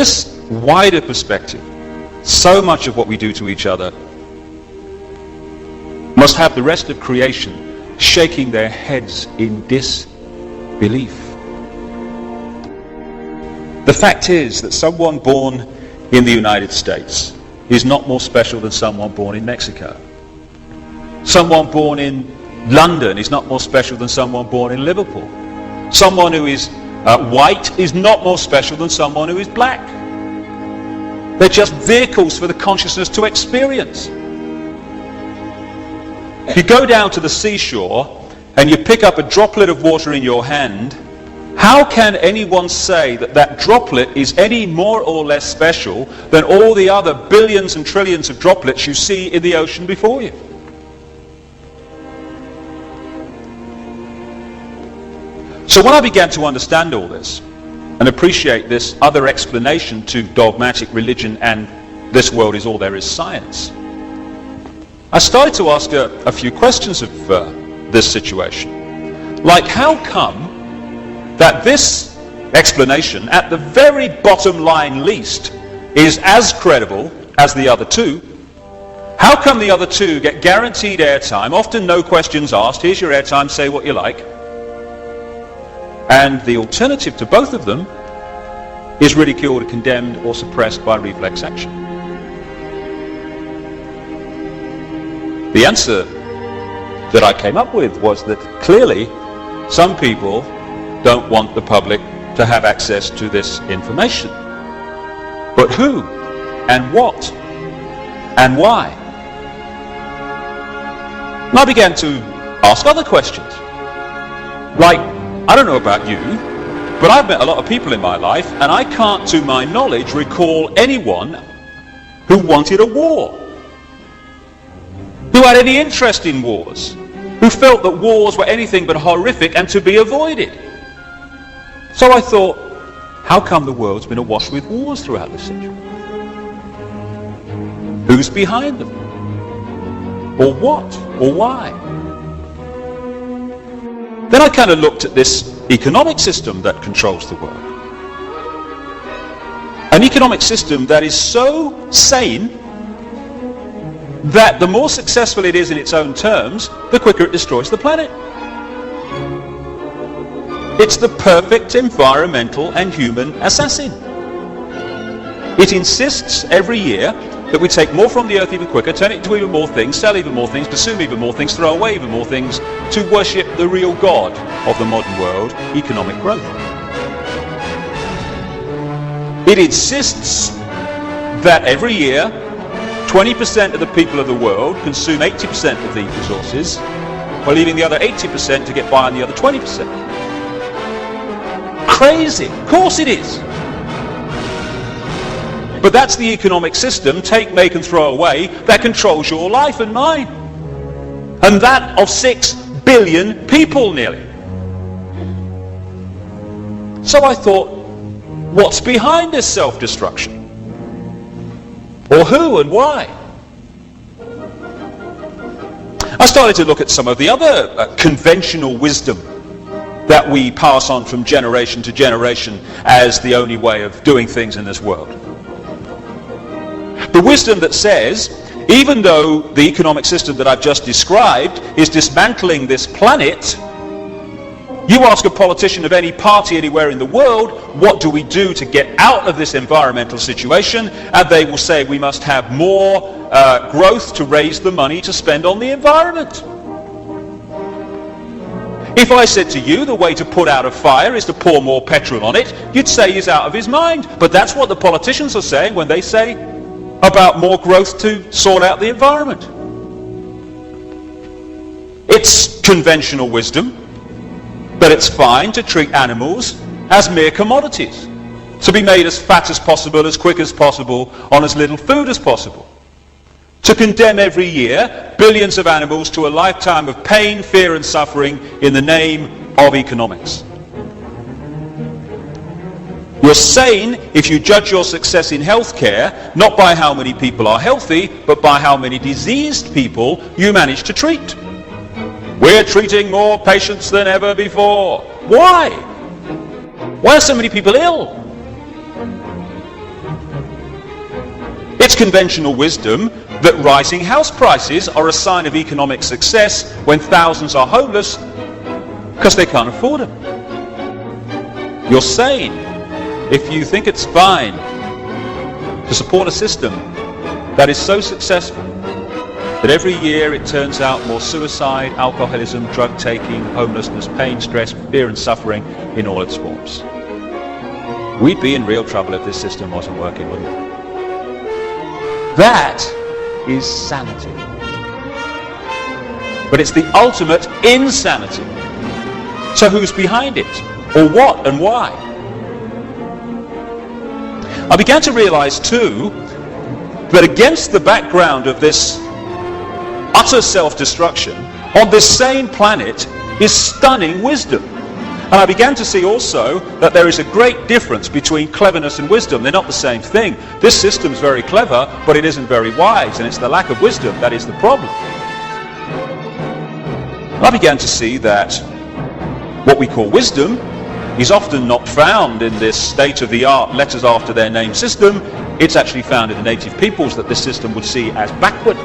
this wider perspective, so much of what we do to each other must have the rest of creation shaking their heads in disbelief. The fact is that someone born in the United States is not more special than someone born in Mexico. Someone born in London is not more special than someone born in Liverpool. Someone who is white is not more special than someone who is black. They're just vehicles for the consciousness to experience. If you go down to the seashore and you pick up a droplet of water in your hand, how can anyone say that that droplet is any more or less special than all the other billions and trillions of droplets you see in the ocean before you? So when I began to understand all this and appreciate this other explanation to dogmatic religion and this world is all there is science, I started to ask a few questions of this situation. Like, how come that this explanation, at the very bottom line least, is as credible as the other two? How come the other two get guaranteed airtime, often no questions asked, here's your airtime, say what you like, and the alternative to both of them is ridiculed, condemned, or suppressed by reflex action? The answer that I came up with was that clearly some people don't want the public to have access to this information. But who and what and why? And I began to ask other questions. Like, I don't know about you, but I've met a lot of people in my life, and I can't, to my knowledge, recall anyone who wanted a war, who had any interest in wars, who felt that wars were anything but horrific and to be avoided. So I thought, how come the world's been awash with wars throughout the century? Who's behind them? Or what? Or why? Then I kind of looked at this economic system that controls the world. An economic system that is so sane that the more successful it is in its own terms, the quicker it destroys the planet. It's the perfect environmental and human assassin. It insists every year that we take more from the earth even quicker, turn it into even more things, sell even more things, consume even more things, throw away even more things, to worship the real God of the modern world, economic growth. It insists that every year 20% of the people of the world consume 80% of the resources, while leaving the other 80% to get by on the other 20%. Crazy. Of course it is. But that's the economic system, take, make and throw away, that controls your life and mine. And that of 6 billion people nearly. So I thought, what's behind this self-destruction? Or who and why? I started to look at some of the other conventional wisdom that we pass on from generation to generation as the only way of doing things in this world. The wisdom that says, even though the economic system that I've just described is dismantling this planet, you ask a politician of any party anywhere in the world, what do we do to get out of this environmental situation? And they will say we must have more growth to raise the money to spend on the environment. If I said to you the way to put out a fire is to pour more petrol on it, you'd say he's out of his mind. But that's what the politicians are saying when they say about more growth to sort out the environment. It's conventional wisdom, but it's fine to treat animals as mere commodities, to be made as fat as possible, as quick as possible, on as little food as possible. To condemn every year billions of animals to a lifetime of pain, fear and suffering in the name of economics. You're sane if you judge your success in healthcare not by how many people are healthy, but by how many diseased people you manage to treat. We're treating more patients than ever before. Why? Why are so many people ill? It's conventional wisdom that rising house prices are a sign of economic success when thousands are homeless because they can't afford them. You're sane if you think it's fine to support a system that is so successful that every year it turns out more suicide, alcoholism, drug taking, homelessness, pain, stress, fear and suffering in all its forms. We'd be in real trouble if this system wasn't working, wouldn't we? That is sanity. But it's the ultimate insanity. So who's behind it? Or what and why? I began to realize too that against the background of this utter self-destruction, on this same planet is stunning wisdom. And I began to see also that there is a great difference between cleverness and wisdom. They're not the same thing. This system's very clever, but it isn't very wise, and it's the lack of wisdom that is the problem. I began to see that what we call wisdom is often not found in this state-of-the-art letters after their name system. It's actually found in the native peoples that this system would see as backward.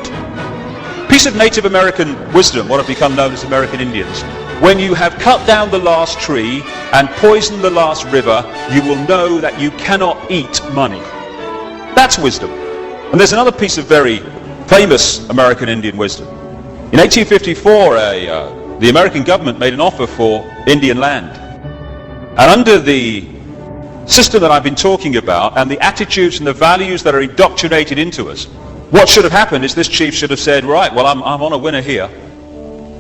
Piece of Native American wisdom, what have become known as American Indians. When you have cut down the last tree and poisoned the last river, you will know that you cannot eat money. That's wisdom. And there's another piece of very famous American Indian wisdom. In 1854, the American government made an offer for Indian land. And under the system that I've been talking about and the attitudes and the values that are indoctrinated into us, what should have happened is this chief should have said, right, well, I'm on a winner here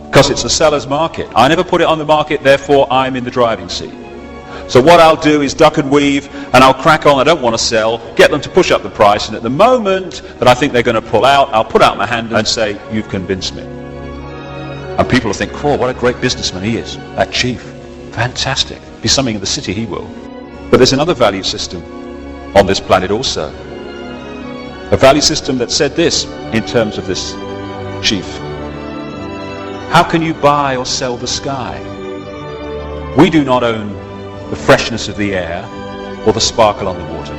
because it's a seller's market. I never put it on the market, therefore I'm in the driving seat. So what I'll do is duck and weave and I'll crack on. I don't want to sell, get them to push up the price, and at the moment that I think they're going to pull out, I'll put out my hand and say, you've convinced me. And people will think, oh, what a great businessman he is, that chief. Fantastic. Be something in the city, he will. But there's another value system on this planet also. A value system that said this in terms of this chief. How can you buy or sell the sky? We do not own the freshness of the air or the sparkle on the water.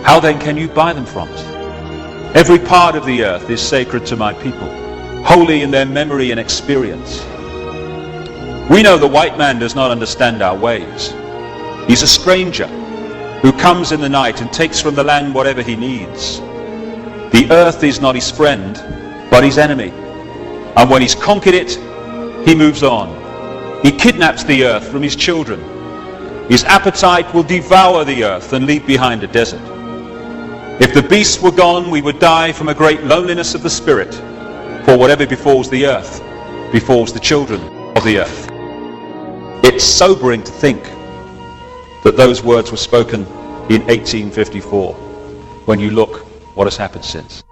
How then can you buy them from us? Every part of the earth is sacred to my people, holy in their memory and experience. We know the white man does not understand our ways. He's a stranger who comes in the night and takes from the land whatever he needs. The earth is not his friend, but his enemy. And when he's conquered it, he moves on. He kidnaps the earth from his children. His appetite will devour the earth and leave behind a desert. If the beasts were gone, we would die from a great loneliness of the spirit. For whatever befalls the earth, befalls the children of the earth. It's sobering to think that those words were spoken in 1854, when you look what has happened since.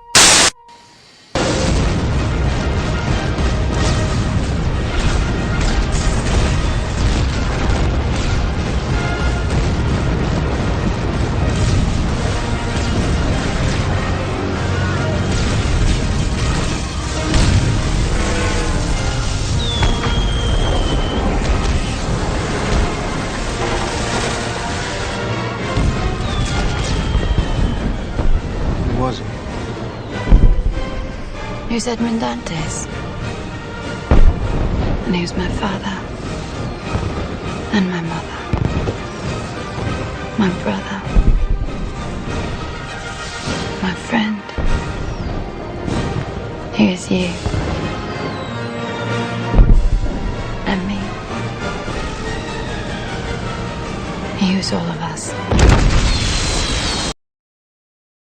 Who's Edmund Dantes? And who's my father? And my mother? My brother? My friend? Who is you? And me? Who's all of us?